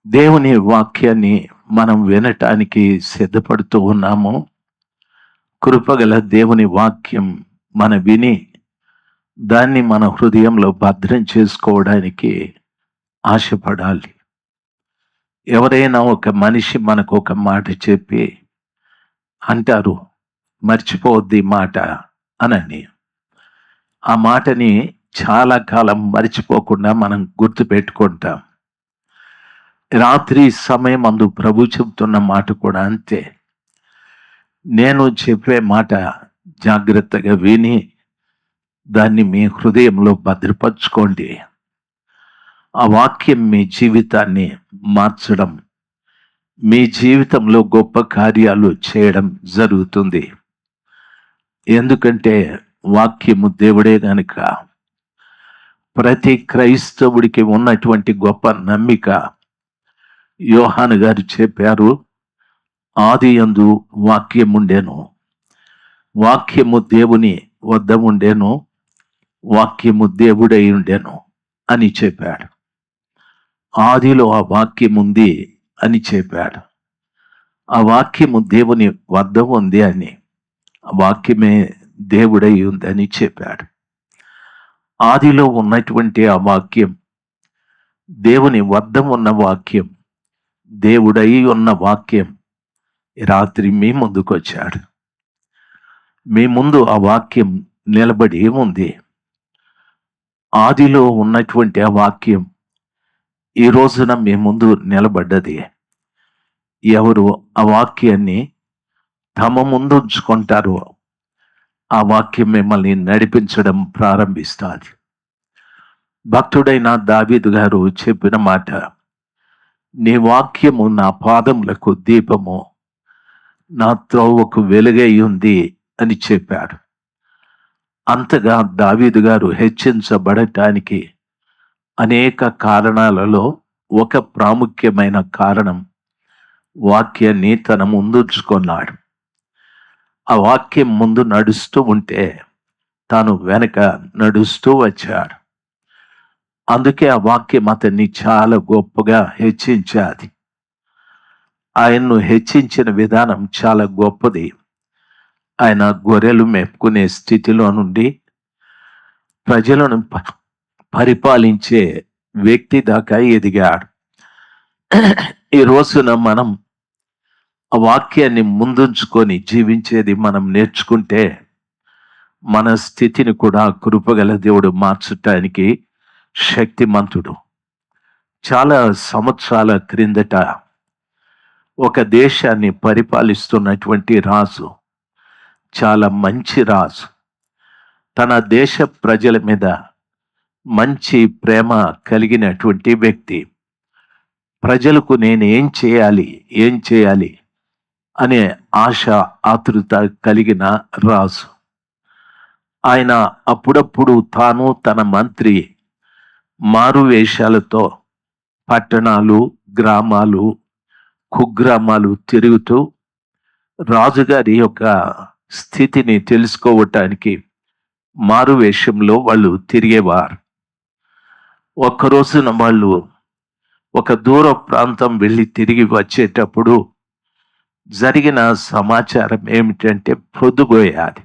దేవుని వాక్యాన్ని మనం వినటానికి సిద్ధపడుతూ ఉన్నాము. కృపగల దేవుని వాక్యం విని దాన్ని మన హృదయంలో భద్రం చేసుకోవడానికి ఆశపడాలి. ఎవరైనా ఒక మనిషి మనకు ఒక మాట చెప్పి అంటారు, మర్చిపోవద్ది మాట అనని. ఆ మాటని చాలా కాలం మర్చిపోకుండా మనం గుర్తుపెట్టుకుంటాం. రాత్రి సమయం అందు ప్రభు చెబుతున్న మాట కూడా అంతే. నేను చెప్పే మాట జాగ్రత్తగా విని దాన్ని మీ హృదయంలో భద్రపరచుకోండి. ఆ వాక్యం మీ జీవితాన్ని మార్చడం, మీ జీవితంలో గొప్ప కార్యాలు చేయడం జరుగుతుంది. ఎందుకంటే వాక్యము దేవుడే గనుక. ప్రతి క్రైస్తవుడికి ఉన్నటువంటి గొప్ప నమ్మిక, యోహాను గారు చెప్పారు, ఆదియందు వాక్యం ఉండెను, వాక్యము దేవుని వద్ద ఉండెను, వాక్యము దేవుడై ఉండెను అని చెప్పాడు. ఆదిలో ఆ వాక్యం ఉంది అని చెప్పాడు. ఆ వాక్యము దేవుని వద్ద ఉంది అని, ఆ వాక్యమే దేవుడై ఉందని చెప్పాడు. ఆదిలో ఉన్నటువంటి ఆ వాక్యం, దేవుని వద్ద ఉన్న వాక్యం, దేవుడై ఉన్న వాక్యం రాత్రి మీ ముందుకు వచ్చాడు. మీ ముందు ఆ వాక్యం నిలబడి ఉంది. ఆదిలో ఉన్నటువంటి ఆ వాక్యం ఈ రోజున మీ ముందు నిలబడ్డది. ఎవరు ఆ వాక్యాన్ని తమ ముందు ఉంచుకుంటారో ఆ వాక్యం మిమ్మల్ని నడిపించడం ప్రారంభిస్తుంది. భక్తుడైన దావీదు గారు చెప్పిన మాట, నీ వాక్యము నా పాదములకు దీపము, నా త్రోవకు వెలుగై ఉంది అని చెప్పాడు. అంతగా దావీదు గారు హెచ్చించబడటానికి అనేక కారణాలలో ఒక ప్రాముఖ్యమైన కారణం, వాక్యాన్ని తన ముందుంచుకున్నాడు. ఆ వాక్యం ముందు నడుస్తూ ఉంటే తాను వెనక నడుస్తూ వచ్చాడు. అందుకే ఆ వాక్యం అతన్ని చాలా గొప్పగా హెచ్చించాది. ఆయన్ను హెచ్చించిన విధానం చాలా గొప్పది. ఆయన గొర్రెలు మెప్పుకునే స్థితిలో నుండి ప్రజలను పరిపాలించే వ్యక్తి దాకా ఎదిగాడు. ఈ రోజున మనం ఆ వాక్యాన్ని ముందుంచుకొని జీవించేది మనం నేర్చుకుంటే మన స్థితిని కూడా కృపగల దేవుడు మార్చటానికి శక్తిమంతుడు. చాలా సంవత్సరాల క్రిందట ఒక దేశాన్ని పరిపాలిస్తున్నటువంటి రాజు, చాలా మంచి రాజు, తన దేశ ప్రజల మీద మంచి ప్రేమ కలిగినటువంటి వ్యక్తి. ప్రజలకు నేను ఏం చేయాలి అనే ఆశ ఆతృత కలిగిన రాజు. ఆయన అప్పుడప్పుడు తాను తన మంత్రి మారు వేషాలతో పట్టణాలు, గ్రామాలు, కుగ్రామాలు తిరుగుతూ రాజుగారి యొక్క స్థితిని తెలుసుకోవటానికి మారు వేషంలో వాళ్ళు తిరిగేవారు. ఒక్కరోజున వాళ్ళు ఒక దూర ప్రాంతం వెళ్ళి తిరిగి వచ్చేటప్పుడు జరిగిన సమాచారం ఏమిటంటే, పొద్దుపోయాది.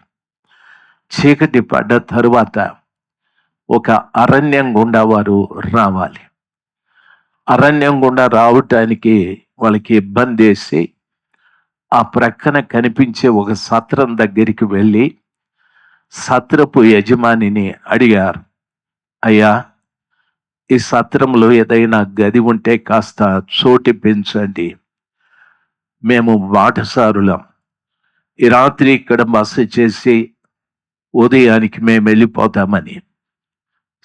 చీకటి పడ్డ తరువాత ఒక అరణ్యం గుండా వారు రావాలి. అరణ్యం గుండా రావటానికి వాళ్ళకి ఇబ్బంది వేసి ఆ ప్రక్కన కనిపించే ఒక సత్రం దగ్గరికి వెళ్ళి సత్రపు యజమానిని అడిగారు, అయ్యా, ఈ సత్రంలో ఏదైనా గది ఉంటే కాస్త చోటు పెంచండి, మేము బాటసారులం, ఈ రాత్రి ఇక్కడ బస చేసి ఉదయానికి మేము వెళ్ళిపోతామని.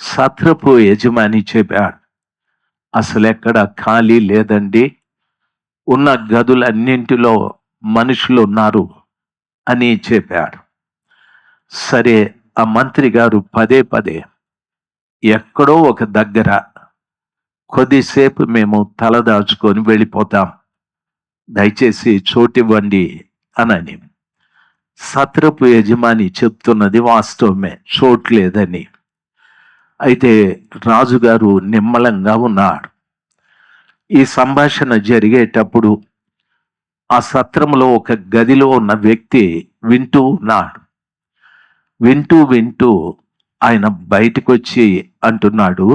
సత్రపు యజమాని చెప్పాడు, అసలు ఎక్కడ ఖాళీ లేదండి, ఉన్న గదులన్నింటిలో మనుషులు ఉన్నారు అని చెప్పాడు. సరే, ఆ మంత్రి గారు పదే ఎక్కడో ఒక దగ్గర కొద్దిసేపు మేము తలదాచుకొని వెళ్ళిపోతాం, దయచేసి చోటివ్వండి అనని. సత్రపు యజమాని చెప్తున్నది వాస్తవమే, చోటు లేదని. అయితే రాజుగారు నిమ్మలంగా ఉన్నాడు. ఈ సంభాషణ జరిగేటప్పుడు ఆ సత్రంలో ఒక గదిలో ఉన్న వ్యక్తి వింటూ ఉన్నాడు. వింటూ ఆయన బయటకు వచ్చి అంటున్నాడు,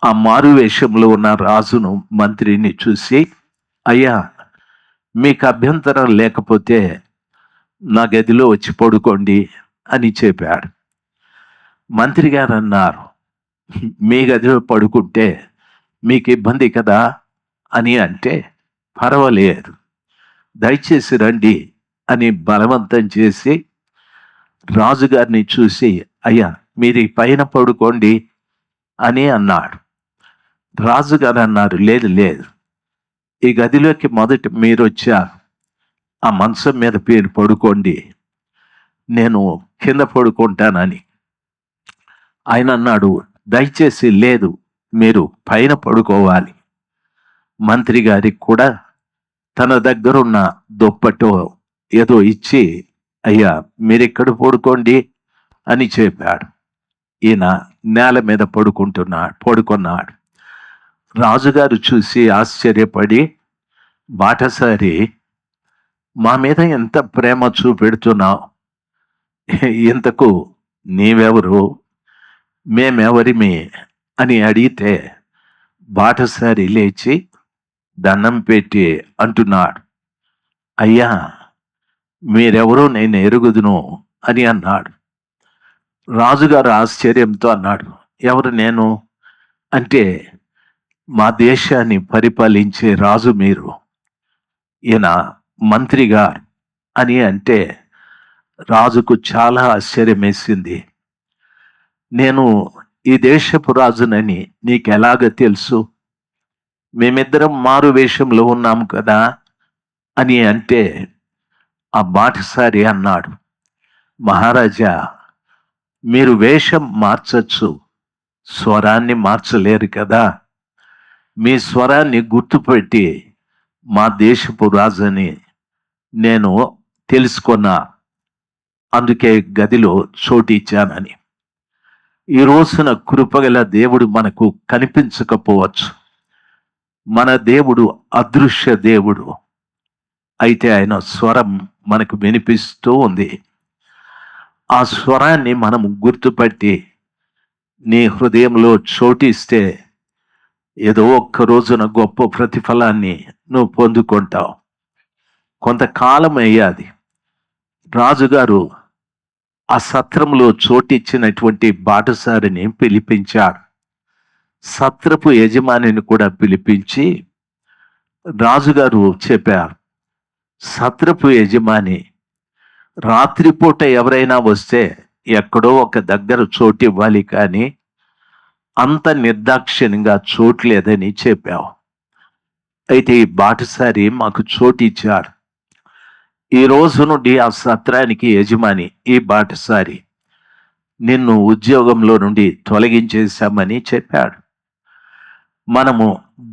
ఆ మారు వేషంలో ఉన్న రాజును మంత్రిని చూసి, అయ్యా, మీకు అభ్యంతరం లేకపోతే నా గదిలో వచ్చి పడుకోండి అని చెప్పాడు. మంత్రి గారు అన్నారు, మీ గదిలో పడుకుంటే మీకు ఇబ్బంది కదా అని అంటే, పర్వాలేదు, దయచేసి రండి అని బలవంతం చేసి రాజుగారిని చూసి, అయ్యా, మీరు పైన పడుకోండి అని అన్నాడు. రాజుగారు అన్నారు, లేదు, ఈ గదిలోకి మొదట మీరు వచ్చారు, ఆ మంచం మీద మీరు పడుకోండి, నేను కింద పడుకుంటానని. ఆయన అన్నాడు, దయచేసి లేదు, మీరు పైన పడుకోవాలి. మంత్రి గారికి కూడా తన దగ్గరున్న దుప్పటో ఏదో ఇచ్చి, అయ్యా, మీరిక్కడ పడుకోండి అని చెప్పాడు. ఈయన నేల మీద పడుకున్నాడు. రాజుగారు చూసి ఆశ్చర్యపడి, బాటసారి, మా మీద ఎంత ప్రేమ చూపెడుతున్నావు, ఇంతకు నీవెవరు, మేమెవరిమి అని అడిగితే, బాటసారి లేచి దండం పెట్టి అంటున్నాడు, అయ్యా, మీరెవరో నేను ఎరుగుదును అని అన్నాడు. రాజుగారు ఆశ్చర్యంతో అన్నాడు, ఎవరు నేను అంటే, మా దేశాన్ని పరిపాలించే రాజు మీరు, ఈయన మంత్రి గారు అని అంటే రాజుకు చాలా ఆశ్చర్యం వేసింది. నేను ఈ దేశపు రాజునని నీకు ఎలాగ తెలుసు, మేమిద్దరం మారు వేషంలో ఉన్నాము కదా అని అంటే, ఆ బాటసారి అన్నాడు, మహారాజా, మీరు వేషం మార్చచ్చు, స్వరాన్ని మార్చలేరు కదా. మీ స్వరాన్ని గుర్తుపెట్టి మా దేశపు రాజుని నేను తెలుసుకున్నా, అందుకే గదిలో చోటు ఇచ్చానని. ఈ రోజున కృపగల దేవుడు మనకు కనిపించకపోవచ్చు. మన దేవుడు అదృశ్య దేవుడు, అయితే ఆయన స్వరం మనకు వినిపిస్తూ ఉంది. ఆ స్వరాన్ని మనం గుర్తుపట్టి నీ హృదయంలో చోటిస్తే ఏదో ఒక్క రోజున గొప్ప ప్రతిఫలాన్ని నువ్వు పొందుకుంటావు. కొంతకాలం అయ్యాది. రాజుగారు ఆ సత్రంలో చోటిచ్చినటువంటి బాటసారిని పిలిపించాడు. సత్రపు యజమానిని కూడా పిలిపించి రాజుగారు చెప్పారు, సత్రపు యజమాని రాత్రిపూట ఎవరైనా వస్తే ఎక్కడో ఒక దగ్గర చోటు ఇవ్వాలి, కానీ అంత నిర్దాక్షిణ్యంగా చోటు లేదని చెప్పావు. అయితే ఈ బాటసారి మాకు చోటు ఇచ్చాడు. ఈ రోజు నుండి ఆ సత్రానికి యజమాని ఈ బాటసారి, నిన్ను ఉద్యోగంలో నుండి తొలగించేశామని చెప్పాడు. మనము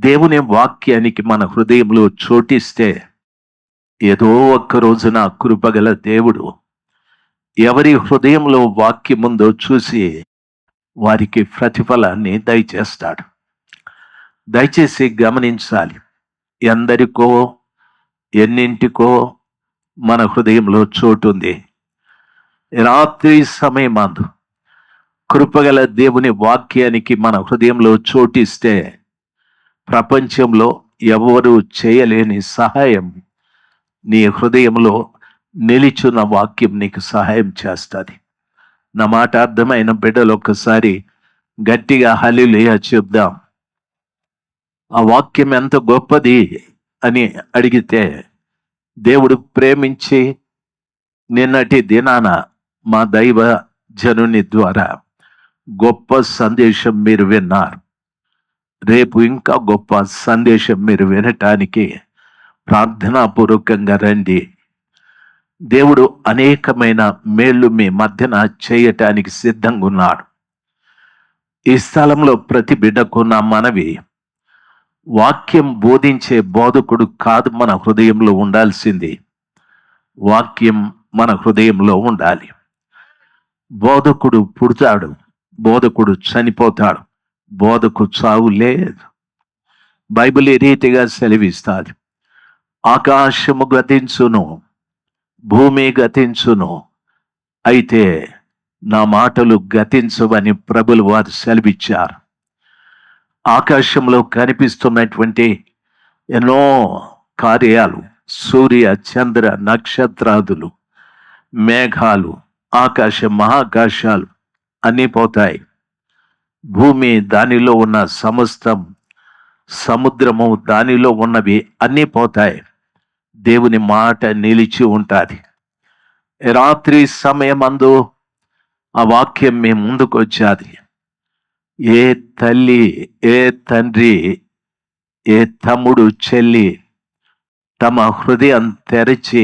దేవుని వాక్యానికి మన హృదయంలో చోటిస్తే ఏదో ఒక్క రోజున కృపగల దేవుడు ఎవరి హృదయంలో వాక్యముందో చూసి వారికి ప్రతిఫలాన్ని దయచేస్తాడు. దయచేసి గమనించాలి, ఎందరికో ఎన్నింటికో మన హృదయంలో చోటు ఉంది. రాత్రి సమయమందు కృపగల దేవుని వాక్యానికి మన హృదయంలో చోటిస్తే ప్రపంచంలో ఎవరు చేయలేని సహాయం నీ హృదయంలో నిలిచున్న వాక్యం నీకు సహాయం చేస్తుంది. నా మాట అర్థమైన బిడ్డలు ఒక్కసారి గట్టిగా హల్లెలూయా చెప్దాం. ఆ వాక్యం ఎంత గొప్పది అని అడిగితే, దేవుడు ప్రేమించి నిన్నటి దినాన మా దైవ జనుని ద్వారా గొప్ప సందేశం మీరు విన్నారు. రేపు ఇంకా గొప్ప సందేశం మీరు వినటానికి ప్రార్థనాపూర్వకంగా రండి. దేవుడు అనేకమైన మేళ్ళు మీ మధ్యన చేయటానికి సిద్ధంగా ఉన్నాడు. ఈ స్థలంలో ప్రతి బిడ్డకు నా మనవి, వాక్యం బోధించే బోధకుడు కాదు మన హృదయంలో ఉండాల్సింది, వాక్యం మన హృదయంలో ఉండాలి. బోధకుడు పుడతాడు, బోధకుడు చనిపోతాడు, బోధకు చావు లేదు. బైబిల్ ఈ రీతిగా సెలవిస్తారు, ఆకాశము గతించును, భూమి గతించును, అయితే నా మాటలు గతించవని ప్రభులు వారు సెలవిచ్చారు. ఆకాశంలో కనిపిస్తున్నటువంటి ఎన్నో కార్యాలు, సూర్య చంద్ర నక్షత్రాదులు, మేఘాలు, ఆకాశ మహాకాశాలు అన్నీ పోతాయి. భూమి, దానిలో ఉన్న సమస్తం, సముద్రము, దానిలో ఉన్నవి అన్నీ పోతాయి. దేవుని మాట నిలిచి ఉంటుంది. రాత్రి సమయమందు ఆ వాక్యం మీ ముందుకు వచ్చాది. ఏ తల్లి, ఏ తండ్రి, ఏ తమ్ముడు, చెల్లి తమ హృదయం తెరిచి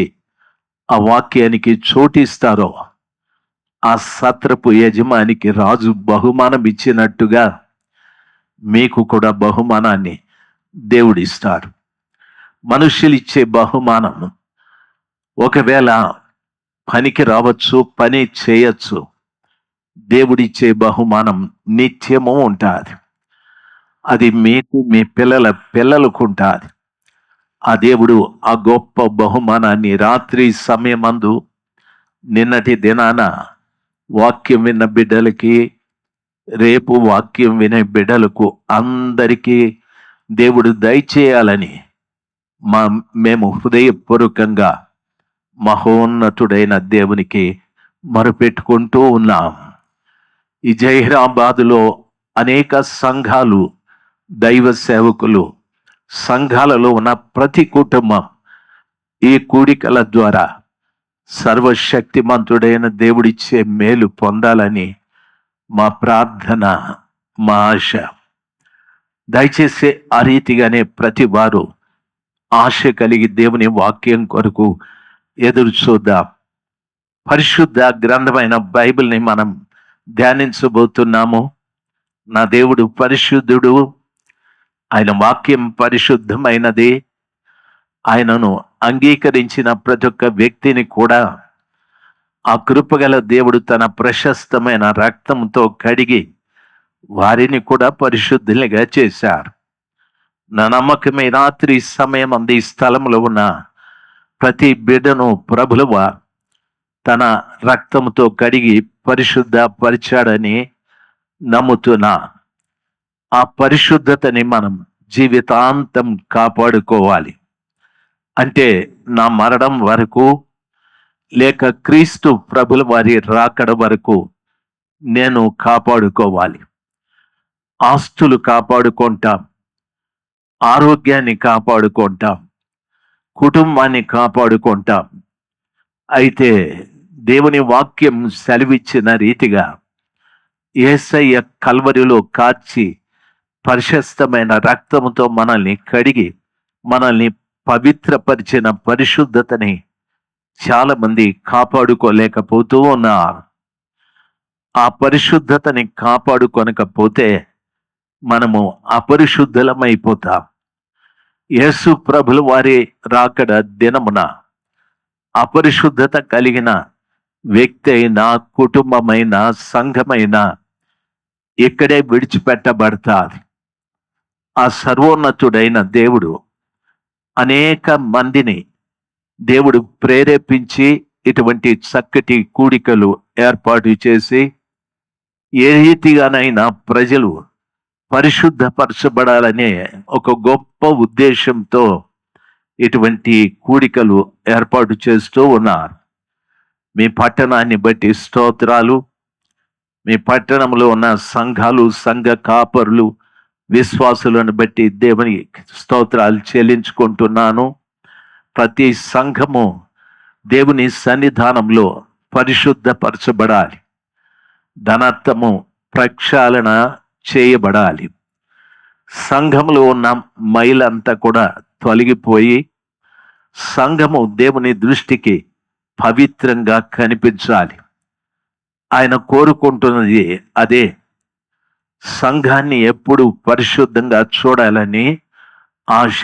ఆ వాక్యానికి చోటిస్తారో ఆ సత్రపు యజమానికి రాజు బహుమానం ఇచ్చినట్టుగా మీకు కూడా బహుమానాన్ని దేవుడిస్తాడు. మనుషులు ఇచ్చే బహుమానం ఒకవేళ పనికి రావచ్చు, పని చేయొచ్చు. దేవుడిచ్చే బహుమానం నిత్యము ఉంటుంది. అది మీకు, మీ పిల్లల పిల్లలకు ఉంటుంది. ఆ దేవుడు ఆ గొప్ప బహుమానాన్ని రాత్రి సమయమందు నిన్నటి దినాన వాక్యం విన్న బిడ్డలకి, రేపు వాక్యం వినే బిడ్డలకు అందరికీ దేవుడు దయచేయాలని మేము హృదయపూర్వకంగా మహోన్నతుడైన దేవునికి మొరపెట్టుకుంటూ ఉన్నాం. ఈ జహీరాబాదులో అనేక సంఘాలు, దైవ సేవకులు, సంఘాలలో ఉన్న ప్రతి కుటుంబం ఈ కూడికల ద్వారా సర్వశక్తిమంతుడైన దేవుడిచ్చే మేలు పొందాలని మా ప్రార్థన, మా ఆశ. దయచేసి ఆ రీతిగానే ప్రతి వారు ఆశ కలిగి దేవుని వాక్యం కొరకు ఎదురు చూద్దాం. పరిశుద్ధ గ్రంథమైన బైబిల్ని మనం ధ్యానించబోతున్నాము. నా దేవుడు పరిశుద్ధుడు, ఆయన వాక్యం పరిశుద్ధమైనది. ఆయనను అంగీకరించిన ప్రతి ఒక్క వ్యక్తిని కూడా ఆ కృపగల దేవుడు తన ప్రశస్తమైన రక్తంతో కడిగి వారిని కూడా పరిశుద్ధులుగా చేశారు. నా నమ్మకమే రాత్రి సమయం అంది ఈ స్థలంలో ఉన్న ప్రతి బిడ్డను ప్రభువువ తన రక్తంతో కడిగి పరిశుద్ధ పరిచాడని నమ్ముతున్నా. ఆ పరిశుద్ధతని మనం జీవితాంతం కాపాడుకోవాలి. అంటే నా మరణం వరకు, లేక క్రీస్తు ప్రభుల వారి రాకడ వరకు నేను కాపాడుకోవాలి. ఆస్తులు కాపాడుకుంటాం, ఆరోగ్యాన్ని కాపాడుకుంటాం, కుటుంబాన్ని కాపాడుకుంటాం. అయితే దేవుని వాక్యం సెలవిచ్చిన రీతిగా యేసయ్య కల్వరిలో కార్చి పరిశుద్ధమైన రక్తముతో మనల్ని కడిగి మనల్ని పవిత్రపరిచిన పరిశుద్ధతని చాలా మంది కాపాడుకోలేకపోతూ ఉన్నారు. ఆ పరిశుద్ధతని కాపాడుకొనకపోతే మనము అపరిశుద్ధులమైపోతాం. యేసు ప్రభుల వారి రాకడ దినమున అపరిశుద్ధత కలిగిన వ్యక్తి అయినా, కుటుంబమైనా, సంఘమైనా ఇక్కడే విడిచిపెట్టబడతాది. ఆ సర్వోన్నతుడైన దేవుడు అనేక మందిని దేవుడు ప్రేరేపించి ఇటువంటి చక్కటి కూడికలు ఏర్పాటు చేసి ఏ రీతిగానైనా ప్రజలు పరిశుద్ధపరచబడాలనే ఒక గొప్ప ఉద్దేశంతో ఇటువంటి కూడికలు ఏర్పాటు చేస్తూ ఉన్నారు. మీ పట్టణాన్ని బట్టి స్తోత్రాలు. మీ పట్టణంలో ఉన్న సంఘాలు, సంఘ కాపరులు, విశ్వాసులను బట్టి దేవుని స్తోత్రాలు చెల్లించుకుంటున్నాను. ప్రతి సంఘము దేవుని సన్నిధానంలో పరిశుద్ధపరచబడాలి, ధనత్వము ప్రక్షాళన చేయబడాలి. సంఘంలో ఉన్న మైలంతా కూడా తొలగిపోయి సంఘము దేవుని దృష్టికి పవిత్రంగా కనిపించాలి. ఆయన కోరుకుంటున్నది అదే. సంఘాన్ని ఎప్పుడు పరిశుద్ధంగా చూడాలని ఆశ.